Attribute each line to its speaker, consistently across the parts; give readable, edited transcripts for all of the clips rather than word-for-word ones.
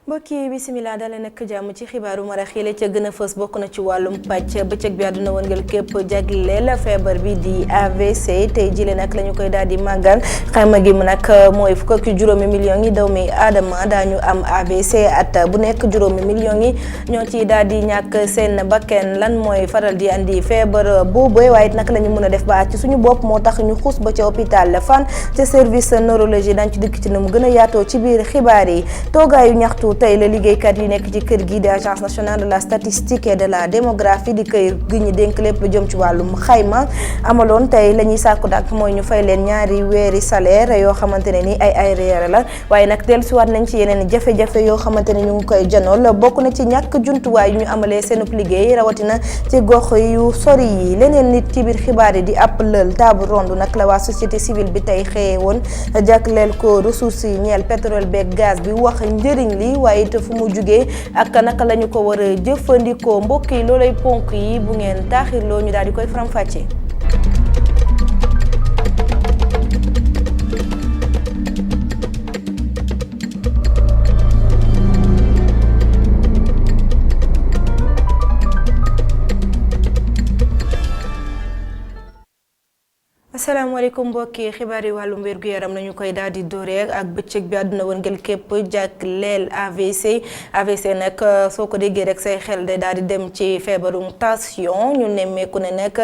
Speaker 1: mbokk yi bisimilah dalee nag jàmm ci xibaaru marax yi la ca gën a fës bokk na ci wàllum pàcc bëccëg bi àdduna wëngal képp jagleel feebar bi di AVC tey jile nag la ñu koy daal di màggal xayma gi mu nag mooy fukk ak juróomi millions yi doomi aadama daañu am AVC at bu nekk juróomi millions yi ñoo ci daal di ñàkk seen bakken lan mooy faral di andi feebar boobu waaye it nag la ñu mën a def ba ci suñu bopp moo tax ñu xuus ba ca hôpital Fann ca service neurologie dañ ci dikk ci ne mu gën a yaatoo ci biir xibaar yi toogaayu ñaxtu tey la liggéeykat yi nekk ci kër gi di agence nationale de la statistique et de la démographie di kër gi ñu dénk lépp lu jëm ci wàllum xayma amaloon tey la ñuy sàkku dak mooy ñu fay leen ñaari weeri salaire yoo xamante ne ni ay reere la waaye nag dellusiwaat nañ ci yeneen jafe-jafe yoo xamante ne ñu ngi koy janool bokk na ci ñàkk jumtuwaay yu ñu amalee seenub liggéey rawatina ci gox yu sori yi leneen nit ci biir xibaar yi di ab lël table ronde nag la waa société civile bi tey xëyee woon jagleel ko ressources yi ñeel pétrole beeg gaz bi wax njëriñ li waaye it fu mu jugee ak naka la ñu ko war a jëfandikoo mbokk yi loolay ponk yi bu ngeen taaxirloo ñu daal di koy faram-fàccee. asalaamaaleykum mbokki xibaar yi wàllum wérgu yaram nañu koy daal di dooree ak bëccëg bi àdduna wëngal képp jagleel AVC nag soo ko déggee rek say xel day daal di dem ci feebarum tension ñu nemmeeku ne nag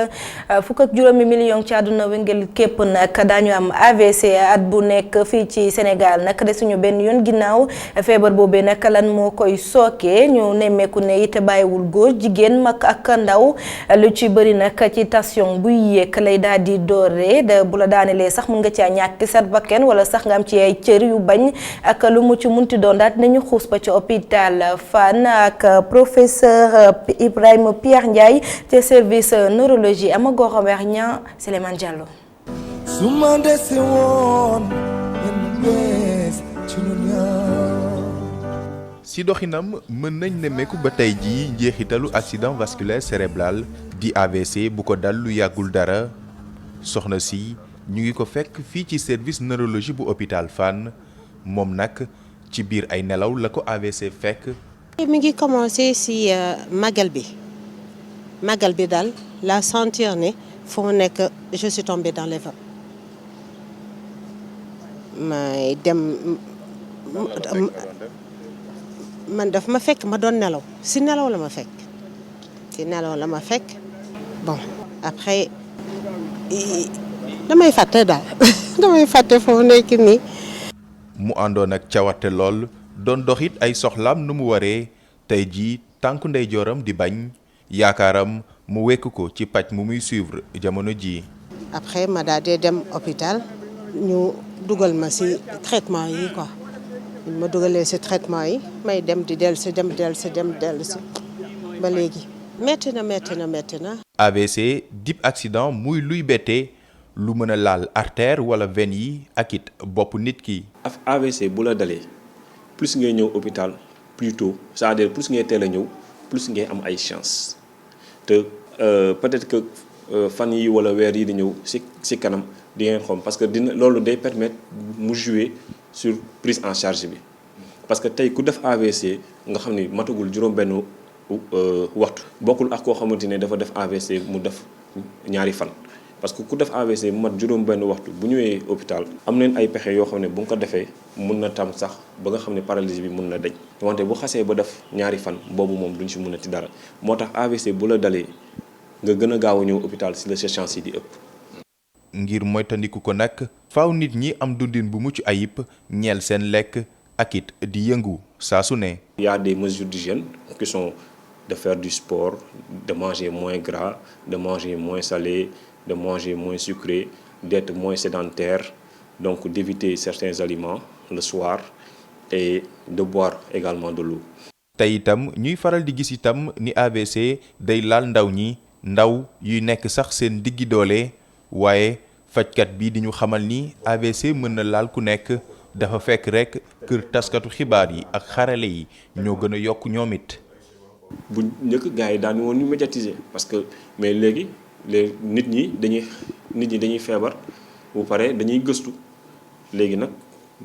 Speaker 1: fukk ak juróomi million ci àdduna wëngal képp nag daañu am AVC at bu nekk fii ci Sénégal nag de suñu benn yoon ginnaaw feebar boobee nag lan moo koy sookee ñu nemmeeku ne it bàyyiwul góor jigéen mag ak ndaw lu ci bëri nag ci tension buy yéeg lay daal di dooree bu la daanelee sax mën nga caa ñàkk sa bakkan wala sax nga am ci ay cër yu bañ ak lu mu ci munti doon daal dinañu xuus ba ci hôpital Fann ak professeur Ibrahima Pierre Ndiaye ci service neurologie Amago Robert Niang Souleymane Diallo.
Speaker 2: si doxinam mën nañ nemmeeku ba tey jii njeexitalu accident vasculaire cérébral di AVC bu ko dal lu yàggul dara. soxna si ñu ngi ko fekk fii ci service neurologie bu hôpital Fann moom nag ci biir ay nelaw la ko AVC fekk.
Speaker 3: mi ngi commencé si magal bi daal la sentir ne fu mu nekk je suis tombée dans les vapes may dem man daf ma fekk ma doon nelaw si nelaw la ma fekk bon après. damay fàtte foofu nekk nii.
Speaker 2: mu àndoon ak cawarte lool doon doxit ay soxlaam nu mu waree tey jii tànku ndeyjooram di bañ yaakaaram mu wekk ko ci paj mu muy suivre jamono jii.
Speaker 3: après ma daal di dem hôpital ñu dugal ma ci traitement yi quoi ma dugalee ci traitement yi may dem di dellusi ba léegi. metti na.
Speaker 2: AVC dip accident muy luy bette lu mën a laal artère wala veine yi ak it bopp nit ki.
Speaker 4: AVC bu la dalee plus ngay ñëw hôpital plus tôt c'est-à-dire plus ngay teel a ñëw plus ngay am ay chance te peut-être que fan yi wala weer yi di ñëw ci kanam di ngeen xam parce que loolu day permettre mu jouer sur prise en charge bi parce que tey ku def AVC nga xam ni matagul juróom-benn waxtu bokkul ak koo xamante ne dafa def AVC mu def ñaari fan parce que ku def AVC mu mat juróom benn waxtu bu ñëwee hôpital am nañ ay pexe yoo xam ne bu nga ko defee mun na tam sax ba nga xam ne paralysie bi mun na dañ wante bu xasee ba def ñaari fan boobu moom duñ si mun a ti dara moo tax AVC bu la dalee nga gën a gaaw a ñëw hôpital si la sa chance yi di ëpp.
Speaker 2: ngir moytandiku ko nag faaw nit ñi am dundin bu mucc ayib ñeel seen lekk ak it di yëngu saa su ne.
Speaker 4: Il y a des mesures d'hygiène qui sont de faire du sport, de manger moins gras, de manger moins salé, de manger moins sucré, d'être moins sédentaire, donc d'éviter certains aliments le soir et de boire également de l'eau.
Speaker 2: tey itam ñuy faral di gis itam ni AVC day laal ndaw yuy nekk sax seen diggi doole waaye fajkat bi di ñu xamal ni AVC mën na laal ku nekk dafa fekk rek kër taskatu xibaar yi ak xarale yi ñoo gën a yokk ñoom it.
Speaker 4: bu njëkk gars yi daan woon ñu médiatiser parce que mais léegi nit ñi dañuy feebar bu pare dañuy gëstu léegi nag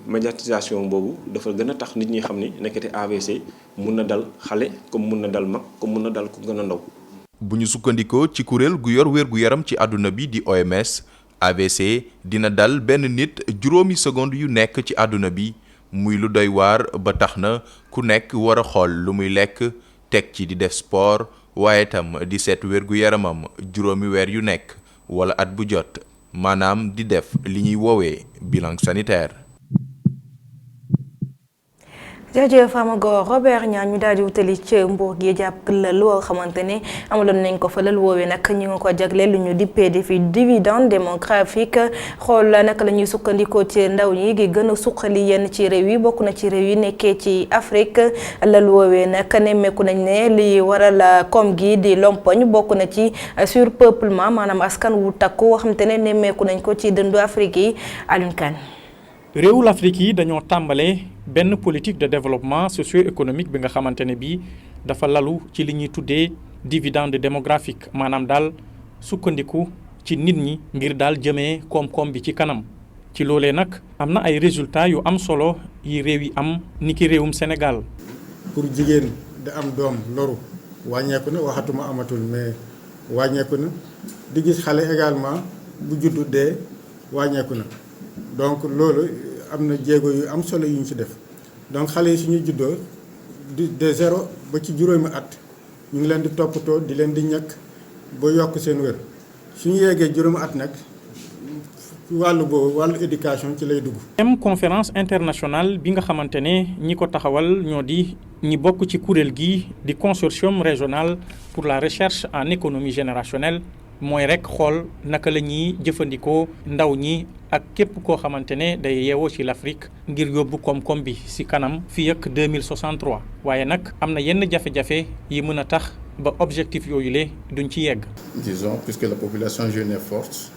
Speaker 4: médiatisation boobu dafa gën a tax nit ñi xam ni nekkati AVC mun na dal xale comme mun na dal mag comme mun na dal ku gën a ndaw.
Speaker 2: bu ñu sukkandikoo ci kuréel gu yor wér-gu-yaram ci àdduna bi di OMS AVC dina dal benn nit juróomi seconde yu nekk ci àdduna bi muy lu doy waar ba tax na ku nekk war a xool lu muy lekk teg ci di def sport waaye tam di seet wér-gu-yaramam juróomi weer yu nekk wala at bu jot maanaam di def li ñuy woowee bilan sanitaire.
Speaker 1: jërëjëf Amago Robert Niang ñu daal di wutali ci Mbour gi jàpp lël woo xamante ne amaloon nañ ko fa lël woowee nag ñu ngi ko jagleel lu ñu dippee défi dividende démographique xool naka la ñuy sukkandikoo ci ndaw ñi gi gën a suqali yenn ci réew yi bokk na ci réew yi nekkee ci Afrique lël woowee nag nemmeeku nañ ne li waral koom gi di lompoñ bokk na ci surpeuplement maanaam askan wu takku woo xamante ne nemmeeku nañ ko ci dëndu Afrique yi Alioune Kane.
Speaker 5: réewul Afrique yi dañoo tàmbale benn politique de développement socio-économique bi nga xamante ne bii dafa lalu ci li ñuy tuddee dividende démographique maanaam daal sukkandiku ci nit ñi ngir daal jëmee koom-koom bi ci kanam. ci loolee nag am na ay résultats yu am solo yi réew yi am niki réewum Sénégal.
Speaker 6: pour jigéen da am doom loru wàññeeku na waxatuma amatul mais wàññeeku na di gis xale également bu juddu dee wàññeeku na donc loolu am na jéego yu am solo yu ñu ci def donc xale yi suñuy juddoo de 0 ba ci juróomi at ñu ngi leen di toppatoo di leen di ñàkk ba yokk seen wér suñu yeggee juróomi at nag wàllu boobu wàllu éducation ci lay dugg.
Speaker 5: même conférence internationale bi nga xamante ne ñi ko taxawal ñoo di ñi bokk ci kuréel gi di consortium régional pour la recherche en économie générationnelle mooy rek xool naka la ñuy jëfandikoo ndaw ñi ak képp koo xamante ne day yeewoo ci l'Afrique ngir yóbbu koom-koom bi ci kanam fii ak 2063 waaye nag am na yenn jafe-jafe yi mën a tax ba objectif yooyu le duñ ci yegg.
Speaker 7: disons puisque la population jeune est forte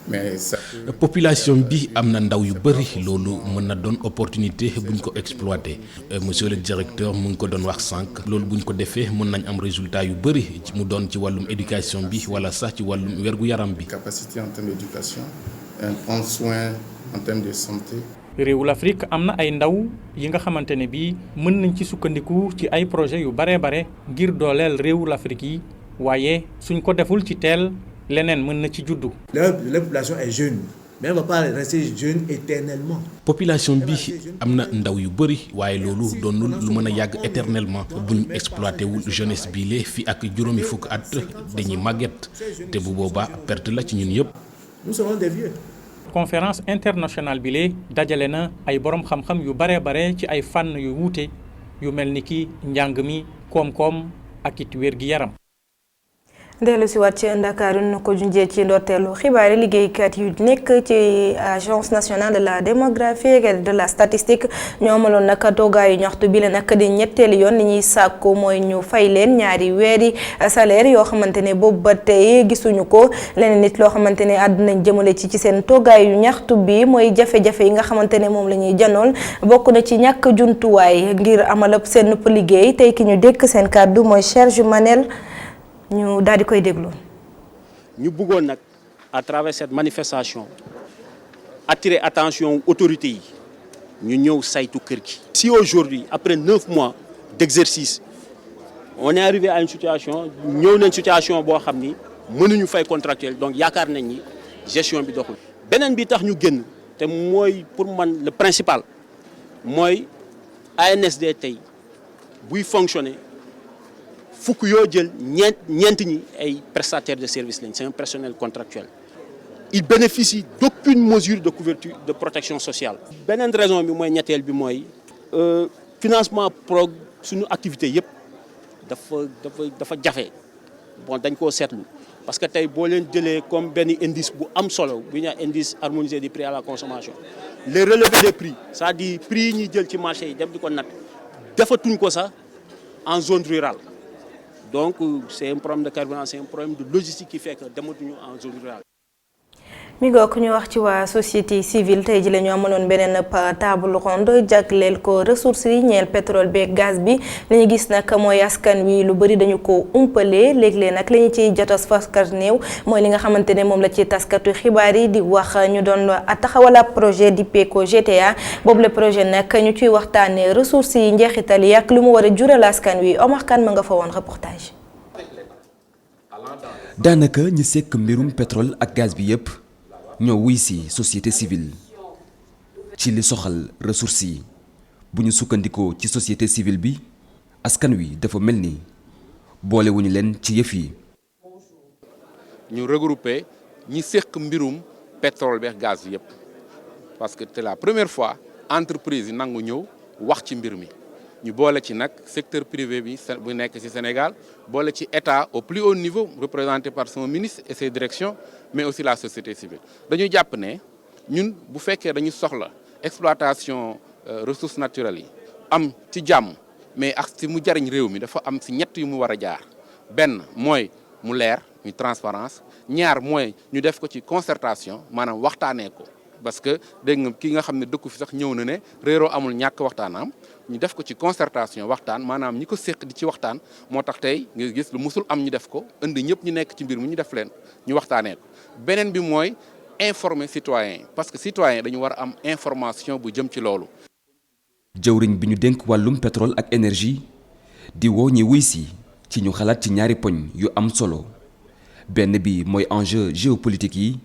Speaker 7: mais ça.
Speaker 8: population bi am na ndaw yu bëri loolu mën na doon opportunité buñ ko exploité monsieur le directeur mu ngi ko doon wax sànq loolu buñ ko defee mën nañ am résultat yu bëri mu doon ci wàllum éducation bi wala sax ci wàllum wergu-yaram bi.
Speaker 7: capacité en termes d'éducation et prendre soin en termes de santé.
Speaker 5: réewul Afrique am na ay ndaw yi nga xamante ne bii mën nañ ci sukkandiku ci ay projet yu bare bare ngir dooleel réewul Afrique yi waaye suñ ko deful ci teel leneen mën na ci juddu.
Speaker 9: La population est jeune mais elle ne va pas rester jeune éternellement.
Speaker 8: population bi am na ndaw yu bëri waaye loolu doonul lu mën a yàgg éternellement buñ exploité wul jeunesse bii lee fi ak juróomi fukk at dañuy màgget te bu boobaa perte la ci ñun yëpp.
Speaker 9: nous serons des vieux.
Speaker 5: conférence internationale bi lee dajale na ay borom xam-xam yu bare bare ci ay fànn yu wuute yu mel ni ki njàng mi koom-koom ak it wér gi yaram.
Speaker 1: dellu si waat ci Ndakaaru na ko junjee ci ndorteelu xibaar yi liggéeykat yu nekk ci agence nationale de la démographie et de la statistique ñoo amaloon nag toogaayu ñaxtu bi la nag di ñetteelu yoon li ñuy sàkku mooy ñu fay leen ñaari weeri salaire yoo xamante ne boobu ba tey gisuñu ko leneen nit loo xamante ne àdduna jëmale ci seen toogaayu ñaxtu bi mooy jafe-jafe yi nga xamante ne moom la ñuy janool bokk na ci ñàkk jumtuwaay ngir amalab seen liggéey tey ki ñu dékk seen kàddu mooy Serge Manel. ñu daal di koy déglu.
Speaker 10: ñu bëggoon nag à travers cette manifestation attirer attention autorités yi ñu ñëw saytu kër gi. si aujourd'hui après 9 mois d'exercice on est arrivé à une situation ñëw nañ situation boo xam ni mënuñu fay contractuel donc yaakaar nañ ni gestion bi doxul. beneen bi tax ñu génn te mooy pour man le principal mooy ANSD tey buy fonctionner. fukk yoo jël ñeent ñi ay prestataires de services lañ c'est un personnel contractuel il bénéficie d'aucune mesure de couverture de protection sociale. beneen raison bi mooy ñetteel bi mooy financement prog suñu activité yëpp dafa jafe bon dañ koo seetlu parce que tey boo leen jëlee comme benn indice bu am solo bu ñu indice harmonisé des prix à la consommation les relevés des prix c'est-à-dire prix yi ñuy jël ci marché yi dem di ko nat defatuñ ko sax en zone rurale. Donc c'est un problème de carburant, c'est un problème de logistique qui fait que dematuñu en zone rurale.
Speaker 1: mi ngoog ñu wax ci waa société civile tey ji la ñu amaloon beneen table ronde jagleel ko ressources yi ñeel pétrole beeg gaz bi li ñu gis nag mooy askan wi lu bëri dañu ko umpalee léeg-léeg nag li ñu ciy jotas faskat néew mooy li nga xamante ne moom la ci taskatu xibaar yi di wax ñu doon taxawal ab projet di PECO GTA boobu le projet nag ñu ciy waxtaanee ressources yi njeexital yi ak lu mu war a jural askan wi Omar Kane ma nga fa woon reportage.
Speaker 11: daanaka ñi sekk mbirum pétrole ak gaz bi yépp ñoo wuy ci société civile ci li soxal ressources yi bu ñu sukkandikoo ci société civile bi askan wi dafa mel ni boolewuñu leen ci yëf yi.
Speaker 12: ñu regrouper ñi sekk mbirum pétrole beeg gaz yépp parce que c'est la première fois entreprise yi nangu ñëw wax ci mbir mi ñu boole ci nag secteur privé bi bu nekk ci Sénégal boole ci état au plus haut niveau représenté par son ministre et ses directions mais aussi la société civile dañuy jàpp ne ñun bu fekkee dañu soxla exploitation ressources naturelles yi am ci jàmm mais ak ci mu jariñ réew mi dafa am ci ñett yu mu war a jaar benn mooy mu leer ñu transparence ñaar mooy ñu def ko ci concertation maanaam waxtaanee ko parce que dégg nga ki nga xam ne dëkku fi sax ñëw na ne réeroo amul ñàkk waxtaanam ñu def ko ci concertation waxtaan maanaam ñi ko séq di ci waxtaan moo tax tey nga gis lu musul am ñu def ko indi ñëpp ñu nekk ci mbir mi ñu def leen ñu waxtaanee ko beneen bi mooy informer citoyen parce que citoyen dañu war a am information bu jëm ci loolu.
Speaker 11: jëwriñ bi ñu dénk wàllum pétrole ak énergie di woo ñi wuy si ci ñu xalaat ci ñaari poñ yu am solo benn bi mooy enjeu géopolitique yi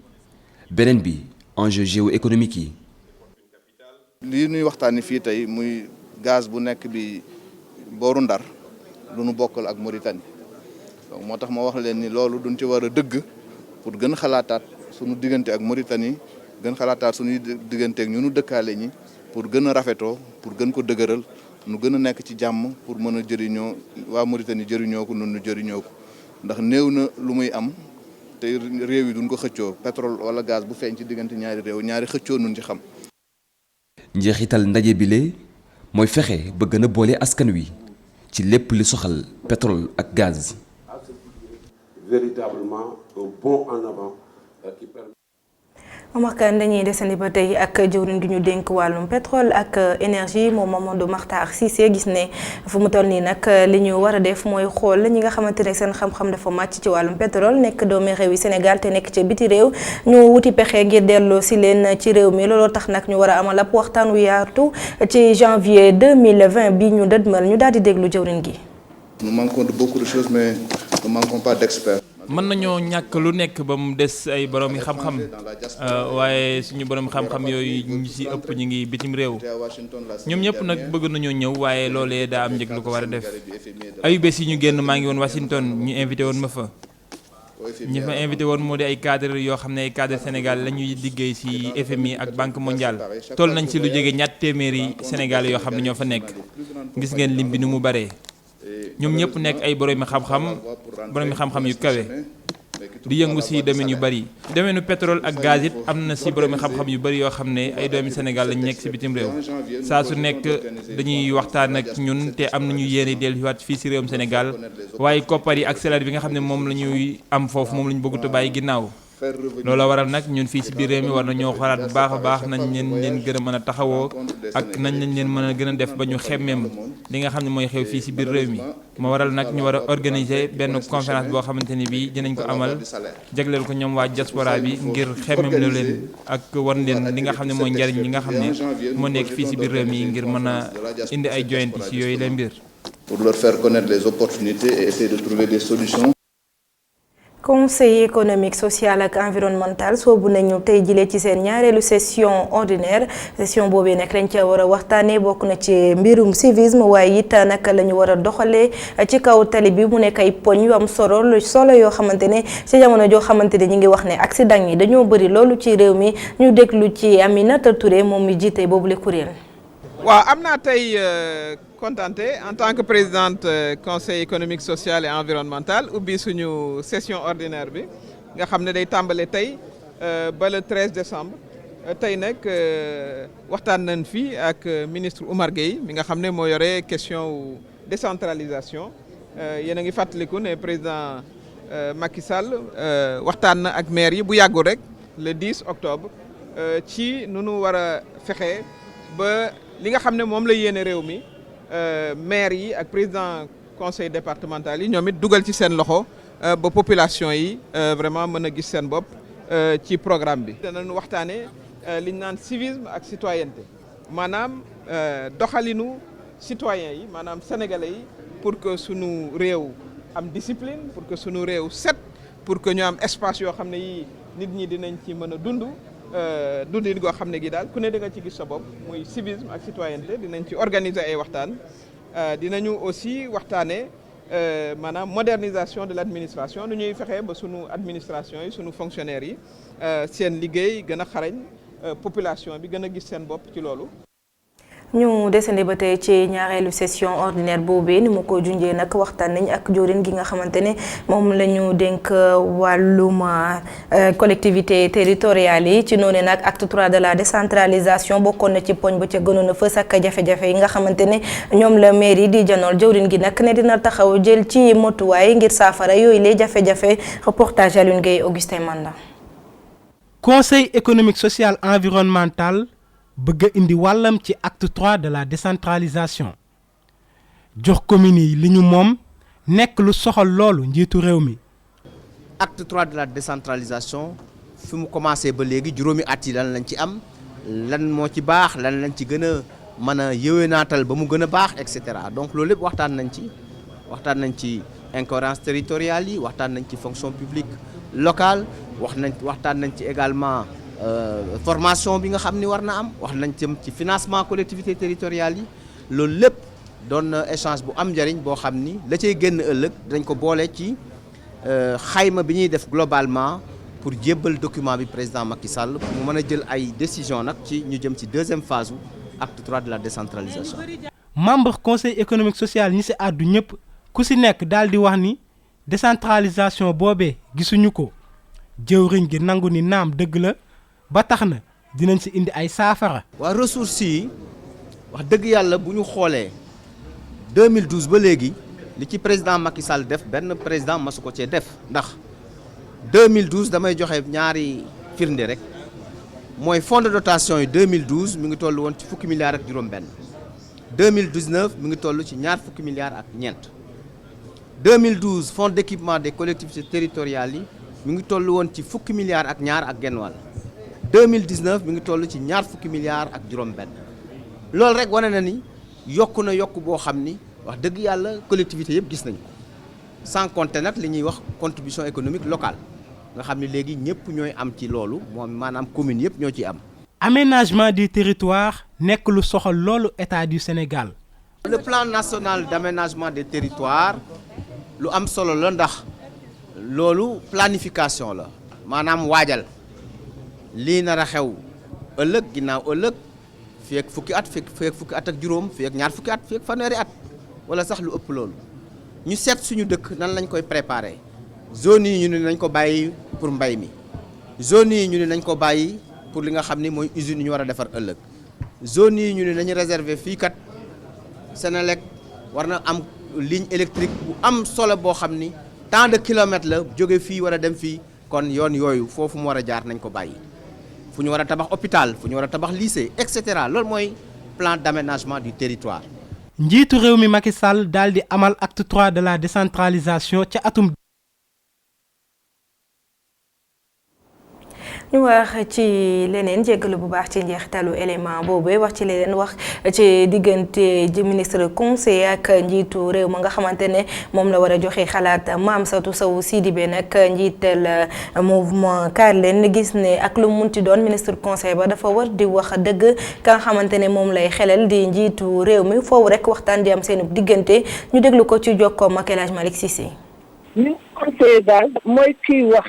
Speaker 11: beneen bi enjeu géoéconomique yi.
Speaker 7: lii ñuy waxtaanee fii tey muy gaz bu nekk bi booru Ndar lu nu bokkal ak Mauritanie donc moo tax ma wax leen ni loolu duñ ci war a dëgg pour gën xalaataat sunu diggante ak Mauritanie gën xalaataat suñuy diggante ak ñu nu dëkkaale ñi pour gën a rafetoo pour gën ko dëgëral nu gën a nekk ci jàmm pour mën a jëriñoo waa Mauritanie jëriñoo ko nun nu jëriñoo ko ndax néew na lu muy am te réew yi duñ ko xëccoo pétrole wala gaz bu feeñ ci diggante ñaari réew ñaari xëccoo nun ci xam.
Speaker 11: njeexital ndaje bile mooy fexe ba gën a boole askan wi ci lépp li soxal pétrole ak gaz.
Speaker 13: Véritablement un bond en avant qui permet.
Speaker 1: Omar Kane dañuy desandi ba tey ak jëwriñ gi ñu dénk wàllum pétrole ak énergie moom Mamadou Makhtar Cissé gis ne fu mu toll nii nag li ñu war a def mooy xool ñi nga xamante ne seen xam-xam dafa màcc ci wàllum pétrole nekk doomi réew yi Sénégal te nekk ca biti réew ñu wuti pexe ngir delloo si leen ci réew mi looloo tax nag ñu war a amal ab waxtaan wu yaatu ci janvier 2020 bi ñu dëdmal ñu daal di déglu jëwriñ gi.
Speaker 7: Nous manquons de beaucoup de choses mais nous manquons pas d'experts.
Speaker 14: mën nañoo ñàkk lu nekk ba mu des ay borom yi xam-xam waaye suñu borom xam-xam yooyu ñu ci ëpp ñu ngi bitim réew ñoom ñëpp nag bëgg nañoo ñëw waaye loolee daa am njëg lu ko war a def ayu bés yi ñu génn maa ngi woon Washington ñu invité woon ma fa ñi fa invité woon moo di ay cadre yoo xam ne ay cadre Sénégal la ñuy liggéey ci FMI ak Banque mondiale toll nañ ci lu jege ñatt téeméeri Sénégal yoo xam ne ñoo fa nekk gis ngeen lim bi nu mu baree ñoom ñëpp nekk ay boroomi xam-xam yu kawe di yëngu ci domaine yu bari domaine pétrole ak gaz it am na ci boroomi xam-xam yu bari yoo xam ne ay doomi Sénégal lañ nekk ci bitim réew saa su nekk dañuy waxtaan ak ñun te am nañu yéene delluwaat fii ci réewum Sénégal waaye koppar yi ak salaire bi nga xam ne moom la ñuy am foofu moom la ñu bëggut a bàyyi ginnaaw loolu waral nag ñun fii ci biir réew mi war nañoo xoolaat bu baax a baax nañ leen gën a mën a taxawoo ak nañ leen mën a gën a def ba ñu xemmeem li nga xam ne mooy xew fii ci biir réew mi moo waral nag ñu war a organiser benn conférence boo xamante ni bii dinañ ko amal jagleel ko ñoom waa diaspora bi ngir xemmeem la leen ak wan leen li nga xam ne mooy njariñ li nga xam ne moo nekk fii ci biir réew mi ngir mën a indi ay joyanti ci yooyu la mbir.
Speaker 7: Pour leur faire connaître les opportunités et essayer de trouver des solutions.
Speaker 1: Conseil économique social ak environnemental soobu nañu tey jile ci seen ñaareelu session ordinaire session boobee nag lañ ca war a waxtaanee bokk na ci mbirum civisme waaye it naka la ñu war a doxalee ci kaw tali bi mu nekk ay poñ yu am solo yoo xamante ne ci jamono joo xamante ne ñu ngi wax ne accident yi dañoo bëri loolu ci réew mi ñu déglu ci Aminata Touré moom mi jiite boobule kuréel.
Speaker 15: waaw am naa tey contenté en tant que présidente conseil économique social et environnemental ubbi suñu session ordinaire bi nga xam ne day tàmbale tey ba le 13 décembre tey nag waxtaan nañ fi ak ministre Oumar Gueye mi nga xam ne moo yore question décentralisation yéen a ngi fàttaliku ne président Macky Sall waxtaan na ak maire yi bu yàggul rek le 10 octobre ci nu nu war a fexe ba li nga xam ne moom la yéene réew mi maire yi ak président conseil départemental yi ñoom it dugal ci seen loxo ba population yi vraiment mën a gis seen bopp ci programme bi. danañ waxtaanee li ñu naan civisme ak citoyenneté maanaam doxalinu citoyen yi maanaam sénégalais yi pour que sunu réew am discipline pour que sunu réew set pour que ñu am espace yoo xam ne yi nit ñi dinañ ci mën a dund dundin goo xam ne gi daal ku ne da nga ci gis sa bopp muy civisme ak citoyenneté dinañ ci organiser ay waxtaan dinañu aussi waxtaanee maanaam modernisation de l'administration nu ñuy fexee ba sunu administration yi sunu fonctionnaires yi seen liggéey gën a xarañ population bi gën a gis seen bopp ci loolu.
Speaker 1: ñu desandi ba tey ci ñaareelu session ordinaire boobee ni mu ko junjee nag waxtaan nañ ak jawriñ gi nga xamante ne moom la ñu dénk wàllum collectivité territoriale yi ci noonu nag acte 3 de la décentralisation bokkoon na ci poñ ba ca gënoon a fës ak jafe-jafe yi nga xamante ne ñoom la maire yi di janool jawriñ gi nag ne dina taxaw jël ci motuwaay ngir saafara yooyu les jafe-jafe reportage Alioune Gueye Augustin Manda.
Speaker 16: Conseil économique social environnemental bëgg a indi wàllam ci acte 3 de la décentralisation jox communes yi li ñu moom nekk lu soxal loolu njiitu réew mi.
Speaker 17: acte 3 de la décentralisation fi mu commencé ba léegi juróomi at yi lan lañ ci am lan moo ci baax lan lañ ci gën a mën a yëwénaatal ba mu gën a baax et cetera donc loolu lépp waxtaan nañ ci incohérence territoriale yi waxtaan nañ ci fonction publique locale waxtaan nañ ci également. Formation bi nga xam ni war na am wax nañ ci financement collectivité territoriale yi loolu lépp doon na échange bu am njëriñ boo xam ni la cay génn ëllëg dañ ko boole ci xayma bi ñuy def globalement pour jébbal document bi président Macky Sall pour mu mën a jël ay décision nag ci ñu jëm ci deuxième phase u acte 3 de la décentralisation.
Speaker 16: membre conseil économique social ñi si àddu ñëpp ku si nekk daal di wax ni décentralisation boobee gisuñu ko jëwriñ gi nangu ni naam dëgg la. ba tax na dinañ ci indi ay saafara.
Speaker 17: waa ressources yi wax dëgg yàlla bu ñu xoolee 2012 ba léegi li ci président Macky Sall def benn président masu ko cee def ndax 2012 damay joxe ñaari firnde rek mooy fonds de dotation yi 2012 mi ngi toll woon ci fukki milliards ak juróom-benn 2019 mi ngi toll ci ñaar fukki milliards ak ñeent 2012 fonds d'équipement des collectivités territoriales yi mi ngi toll woon ci fukki milliards ak ñaar ak genn wàll. 2019 mi ngi toll ci ñaar fukki milliards ak juróom-benn loolu rek wane na ni yokku na yokk boo xam ni wax dëgg yàlla collectivité yëpp gis nañ ko sans compter nag li ñuy wax contribution économique locale nga xam ni léegi ñëpp ñooy am ci loolu moom maanaam commune yëpp ñoo ciy am.
Speaker 16: aménagement du territoire nekk lu soxal loolu état du Sénégal.
Speaker 17: le plan national d'aménagement des territoires lu am solo la ndax loolu planification la maanaam waajal. lii nar a xew ëllëg ginnaaw ëllëg fii ak fukki at fii ak fukki at ak juróom fii ak ñaar fukki at fii ak fanweeri at wala sax lu ëpp loolu ñu seet suñu dëkk nan lañ koy préparer zone yi ñu ne nañ ko bàyyi pour mbay mi zone yi ñu ne nañ ko bàyyi pour li nga xam ni mooy usine yi ñu war a defar ëllëg zone yi ñu ne nañu réserver fii kat Senelec war na am ligne électrique bu am solo boo xam ni tant de kilomètres la jóge fii war a dem fii kon yoon yooyu foofu mu war a jaar nañ ko bàyyi. fu ñu war a tabax hôpital fu ñu war a tabax lycée et cetera loolu mooy plan d'aménagement du territoire.
Speaker 16: njiitu réew mi Macky Sall daal di amal acte 3 de la décentralisation ca atum.
Speaker 1: ñu wax ci leneen jéggalu bu baax ci njeexitalu élément boobu wax ci leneen wax ci diggante ministre conseiller ak njiitu réew ma nga xamante ne moom la war a joxe xalaat Mamsatou Sow Sidibé nag njiital mouvement Kaar Leen gis ne ak lu munti doon ministre conseiller ba dafa war di wax dëgg ka nga xamante ne moom lay xelal di njiitu réew mi foofu rek waxtaan di am seen diggante ñu déglu ko ci jokkoom ak El Hadj Malick Cissé.
Speaker 18: ñu conseiller daal mooy kiy wax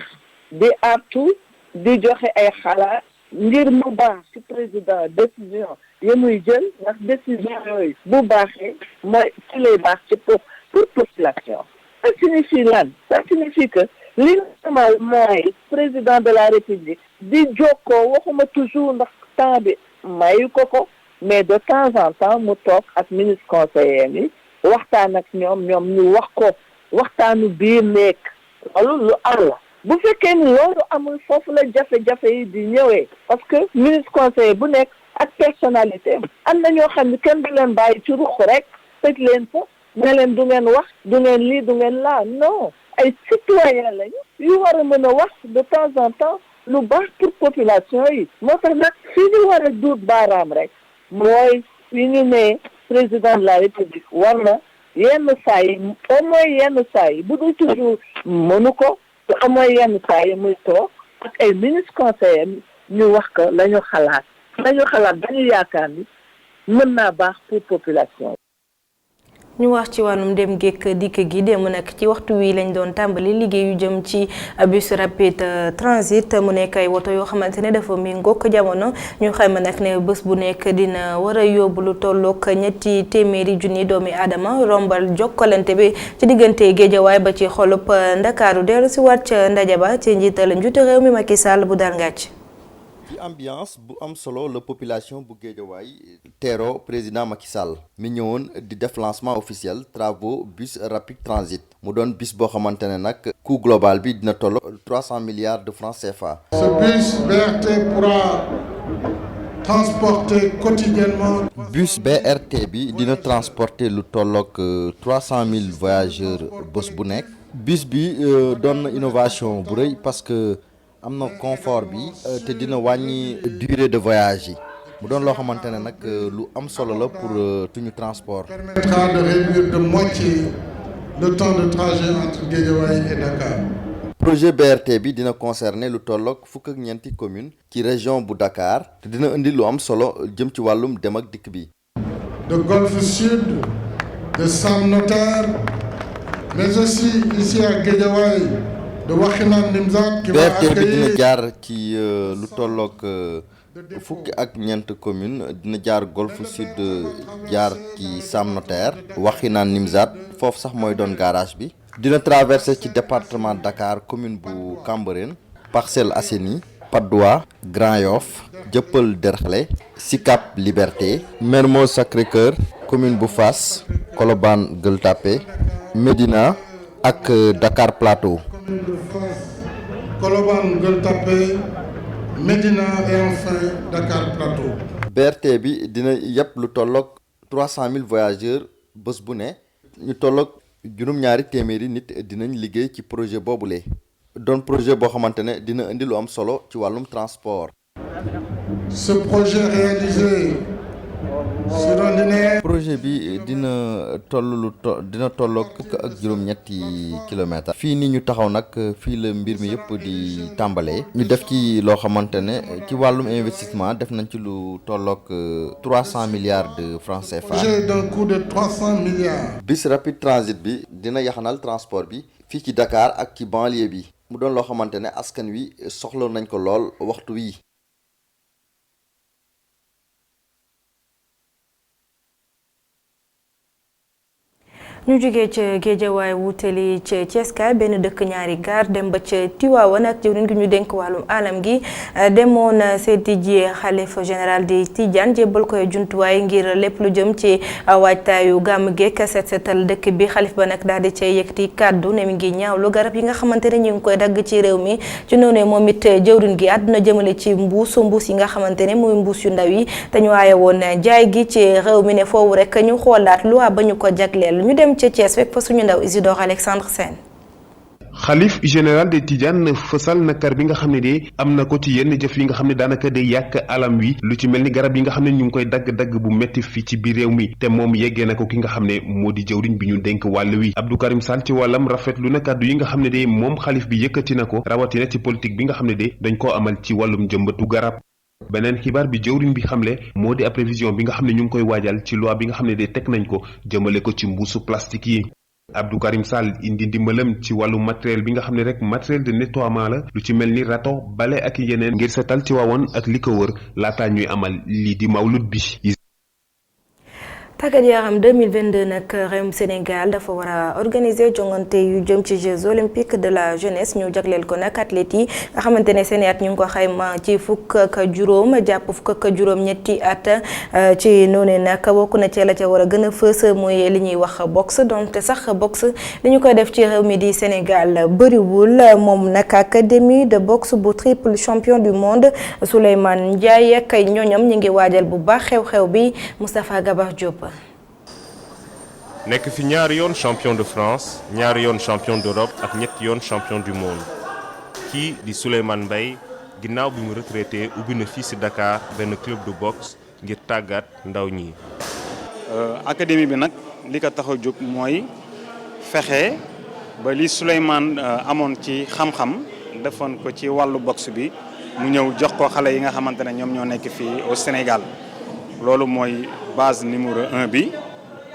Speaker 18: di artu di joxe ay xalaat ngir mu baax ci président décision yi muy jël ndax décision yooyu bu baaxee mooy ci lay baax ci pour population. Ça signifie lan? Ça signifie que li normal mooy président de la république di jokkoo waxuma toujours ndax temps bi mayu ko mais de temps en temps mu toog ak ministre conseiller yi waxtaan ak ñoom ñu wax ko waxtaanu biir nekk loolu lu am la bu fekkee ni loolu amul foofu la jafe-jafe yi di ñëwee parce que ministre conseiller bu nekk ak personnalité am na ñoo xam ne kenn du leen bàyyi ci ruq rek tëj leen fa ne leen du ngeen wax du ngeen lii du ngeen laa non ay citoyen lañu yu war a mën a wax de temps en temps lu baax pour population yi moo tax nag fii ñu war a duut baaraam rek mooy fi ñu ne président de la république war na yenn saa yi au moins yenn saa yi bu dul toujours mënu ko te au moins yenn saa yi muy toog ak ay ministre conseiller ñu wax ko la ñu xalaat dañu yaakaar ni mën naa baax pour population.
Speaker 1: ñu wax ci wàllum dem géek dikk gi démb nag ci waxtu wi lañ doon tàmbali liggéey yu jëm ci bus rapide transit mu nekk ay woto yoo xamante ne dafa méngoog jamono ñu xayma nag ne bés bu nekk dina war a yóbbu lu tolloog 300 junni doomi aadama rombal jokkalante bi ci diggante Géejawaay ba ci xolub Ndakaaru dellu si waat ca ndaje ba ci njiital njiitu réew mi Macky Sall bu dal ngàcc
Speaker 19: ci ambiance bu am solo la population bu Guédiawaye teero président Macky Sall mi ñëwoon di def lancement officiel travaux bus rapide transit mu doon bus boo xamante ne nag coût global bi dina toll 300 milliards de francs CFA.
Speaker 20: Ce bus BRT pourra transporter quotidiennement.
Speaker 19: Bus BRT bi dina transporter lu tolloog 300 000 voyageurs bés bu nekk. Bus bi doon na innovation bu rëy parce que am na confort bi te dina wàññi durée de voyage yi mu doon loo xamante ne nag lu am solo la pour tuñu transport.
Speaker 20: Permettra de réduire de moitié le temps de trajet entre Guédiawaye et Dakar.
Speaker 19: projet BRT bi dina concerner lu tolloog 24 communes ci région bu Dakar te dina indi lu am solo jëm ci wàllum dem ak dikk bi.
Speaker 20: de Golfe Sud, de Sam Notaire, mais aussi ici à Guédiawaye. de Wakhinane Nimzatt qui va accueillir.
Speaker 19: BRT bi dina jaar ci lu tolloog fukki ak ñeent commune dina jaar Golfe Sud jaar ci Sam Notaire Wakhinane Nimzatt foofu sax mooy doon garage bi. dina traversé ci département Dakar commune bu Cambérène Parcelles Assainies Patte d'Oie Grand Yoff Dieuppeul Derklé Sicap Liberté Mermoz Sacré-Cœur commune bu Fass Colobane Gueule Tapée Médina ak Dakar Plateau.
Speaker 20: de Fass, Colobane, Gueule Tapée, Médina et enfin Dakar Plateau.
Speaker 19: BRT bi dina yëpp lu tolloog 300 000 voyageurs bés bu ne ñu tolloog juróom-ñaari téeméeri nit dinañ liggéey ci projet boobule doon projet boo xamante ne dina indi lu am solo ci wàllum transport.
Speaker 20: Ce projet réalisé sur un linéaire.
Speaker 19: projet bi dina tolloog fukk ak juróom-ñetti kilomètres. fii ni ñu taxaw nag fii la mbir mi yëpp di tàmbalee. ñu def ci loo xamante ne ci wàllum investissement def nañ ci lu tolloog 300 milliards de francs CFA.
Speaker 20: projet d'un coût de 300 milliards.
Speaker 19: bus rapide transit bi dina yaxanal transport bi fii ci Dakar ak ci banlieue bi mu doon loo xamante ne askan wi soxla nañ ko lool waxtu wi.
Speaker 1: ñu jógee ca Géejawaay wutali ca Thiès benn dëkk ñaari gaar dem ba ca Tiwaawan ak jëwriñ gi ñu dénk wàllum alam gi demoon seeti ji xalifa général di Tidiane jébbal koy jumtuwaay ngir lépp lu jëm ci waajtaayu gàmm geek set setal dëkk bi xalif ba nag daal di cay yëkkati kàddu ne mi ngi ñaawlu garab yi nga xamante ne ñu ngi koy dagg ci réew mi ci noonu moom it jëwriñ gi àdduna jëmale ci mbuus yi nga xamante ne muy mbuus yu ndaw yi te ñu waaye woon jaay gi ci réew mi ne foofu rek ñu xoolaat loi ba ñu ko jagleel ñu dem ca Thiès fekk fa suñu ndaw Isidore Alexandre Sène.
Speaker 21: xalif général de Tidiane fësal nakar bi nga xam ne de am na ko ci yenn jëf yi nga xam ne daanaka day yàq alam wi lu ci mel ni garab yi nga xam ne ñu ngi koy dagg-dagg bu metti fii ci biir réew mi te moom yeggee na ko ki nga xam ne moo di jëwriñ bi ñu dénk wàll wi Abdou Karim Sall ci wàllam rafetlu na kàddu yi nga xam ne de moom xalif bi yëkkati na ko rawatina ci politique bi nga xam ne de dañ koo amal ci wàllum jëmbatu garab. beneen xibaar bi jëwriñ bi xamle moo di ab révision bi nga xam ne ñu ngi koy waajal ci loi bi nga xam ne de teg nañ ko jëmale ko ci mbuusu plastique yi Abdou Karim Sall indi ndimbalam ci wàllu matériel bi nga xam ne rek matériel de nettoiement la lu ci mel ni rato bale ak yeneen ngir setal ci waawoon ak li ko wër laataa ñuy amal lii di mawlud bi.
Speaker 1: tàggat yaram 2022 nag réewum Sénégal dafa war a organiser jongante yu jëm ci Jeux olympiques de la jeunesse ñu jagleel ko nag athlètes yi nga xamante ne seen at ñu ngi ko xayma ci fukk ak juróom jàpp fukk ak juróom-ñetti at ci noonu nag bokk na ci la ca war a gën a fës mooy li ñuy wax boxe donte sax boxe li ñu koy def ci réew mi di Sénégal bëriwul moom nag académie de boxe bu triple champion du monde Souleymane Ndiaye ak ñooñam ñu ngi waajal bu baax xew-xew bi Moustapha Gabar Diop.
Speaker 3: nekk fi ñaari yoon champion de France ñaari yoon champion d'Europe ak ñetti yoon champion du monde kii di Souleymane Mbaye ginnaaw bi mu retraité ubbi na fii ci Dakar benn club de boxe ngir tàggat ndaw ñi.
Speaker 22: académie bi nag li ko tax a jóg mooy fexe ba li Souleymane amoon ci xam-xam defoon ko ci wàllu boxe bi mu ñëw jox ko xale yi nga xamante ne ñoom ñoo nekk fii au Sénégal loolu mooy base numéro 1 bi.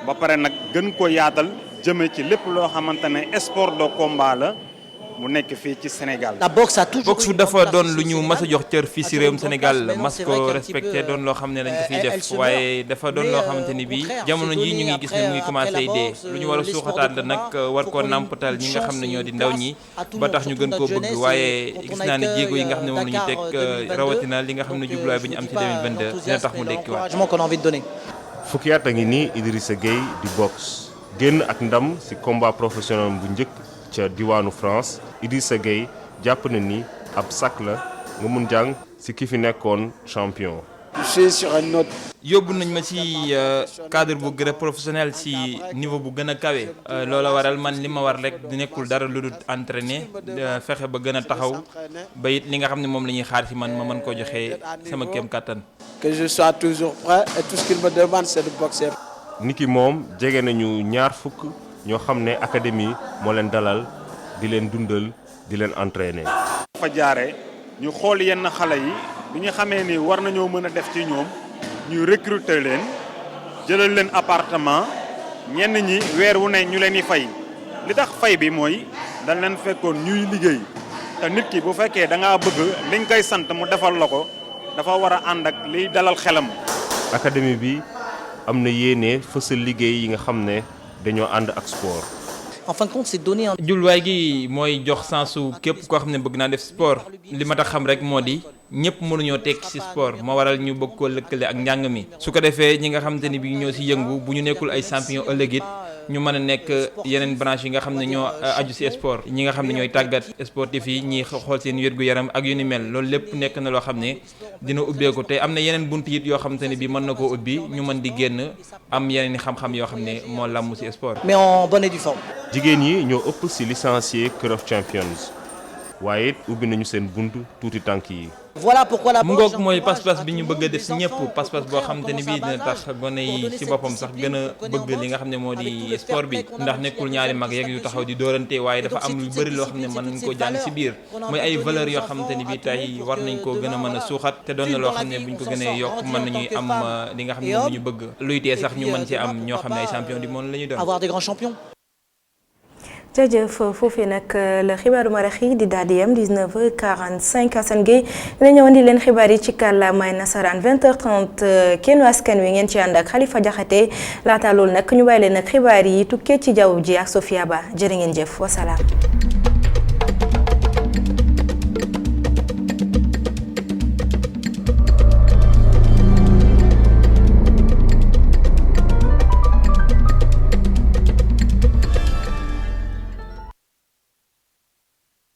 Speaker 22: ba pare nag gën ko yaatal jëme ci lépp loo xamante ne sport de combat la mu nekk fii ci Sénégal.
Speaker 14: boxe dafa doon lu ñu mas a jox cër fii si réewum Sénégal mas ko respecté doon loo xam ne dañ ko fiy def waaye dafa doon loo xamante ni bii jamono ji ñu ngi gis ne mu ngi commencé dee lu ñu war a suuxataat la nag war koo nàmpatal ñi nga xam ne ñoo di ndaw ñi ba tax ñu gën koo bëgg waaye gis naa ne jéego yi nga xam ne moom la ñu teg rawatina li nga xam ne jubluwaay bi ñu am ci 2022 dina tax mu dekkiwaat.
Speaker 3: fukki at a ngi nii Idrissa Gueye di boxe génn ak ndam ci combat professionnel bu njëkk ca diwaanu France Idrissa Gueye jàpp na ni ab sac la nga mun jàng ci ki fi nekkoon champion.
Speaker 14: yóbbu nañ ma ci cadre bu gën a professionnel ci niveau bu gën a kawe loola waral man li ma war rek du nekkul dara lu dul entraîner fexe ba gën a taxaw ba it li nga xam ne moom la ñuy xaar ci man ma mën koo joxe sama kéem kattan.
Speaker 23: que je sois toujours prêt et tout ce qu'il me demande c'est de boxer.
Speaker 3: niki moom jege nañu ñaar fukk ñoo xam ne académie moo leen dalal di leen dundal di leen entraîner.
Speaker 22: fa jaare ñu xool yenn xale yi bi ñu xamee ni war nañoo mën a def ci ñoom ñu recruter leen jëlal leen appartement ñenn ñi weer wu ne ñu leen di fay li tax fay bi mooy dañ leen fekkoon ñuy liggéey te nit ki bu fekkee da ngaa bëgg li nga koy sant mu defal la ko dafa war a ànd ak liy dalal xelam.
Speaker 3: académie bi am na yéene fësal liggéey yi nga xam ne dañoo ànd ak sport.
Speaker 14: en fin de compte c'est donner un. jubluwaay gi mooy jox sensu képp koo xam ne bëgg naa def sport li ma tax xam rek moo di ñëpp mënuñoo tekki ci sport moo waral ñu bëgg koo lëkkale ak njàng mi su ko defee ñi nga xamante ni bi ñoo ci yëngu bu ñu nekkul ay champion ëllëg it ñu mën a nekk yeneen branche yi nga xam ne ñoo aju ci sport ñi nga xam ne ñooy tàggat sportif yi ñi xool seen wér-gu-yaram ak yu ni mel loolu lépp nekk na loo xam ne dina ubbeeku te am na yeneen bunt it yoo xamante ne bi mën na koo ubbi ñu mën di génn am yeneen i xam-xam yoo xam ne moo làmm ci sport.
Speaker 23: mais en bonne et due forme.
Speaker 3: jigéen yi ñoo ëpp ci licencié Club of Champions waaye it ubbi nañu seen bunt tuuti tànk yi.
Speaker 23: voilà pourquoi la
Speaker 14: mu ngoog mooy pas-pas bi ñu bëgg a def ci ñëpp pas-pas boo xamante ni bii dina tax gone yi ci boppam sax gën a bëgg li nga xam ne moo di sport bi ndax nekkul ñaari mag yeeg yu taxaw di dóorante waaye dafa am lu bëri loo xam ne mën nañ koo jàng ci biir mooy ay valeurs yoo xamante ni bii tey war nañ koo gën a mën a suuxat te doon na loo xam ne buñ ko gënee yokk mën nañuy am li nga xam ne moom ñu bëgg luy tee sax ñu mën ci am ñoo xam ne ay champion du monde la ñuy doon.
Speaker 23: avoir des grands champions.
Speaker 1: jërëjëf foofee nag la xibaaru marax yi di daal di yem 19h45 Assane Gueye dina ñëw andi leen xibaar yi ci kàllaamay nasaraan 20h30 kenn askan wi ngeen ci ànd ak Khalifa Diakhaté laata loolu nag ñu bàyyi leen nag xibaar yi tukkee ci jaww ji ak Sofia Ba jërë ngeen jëf wasalaam.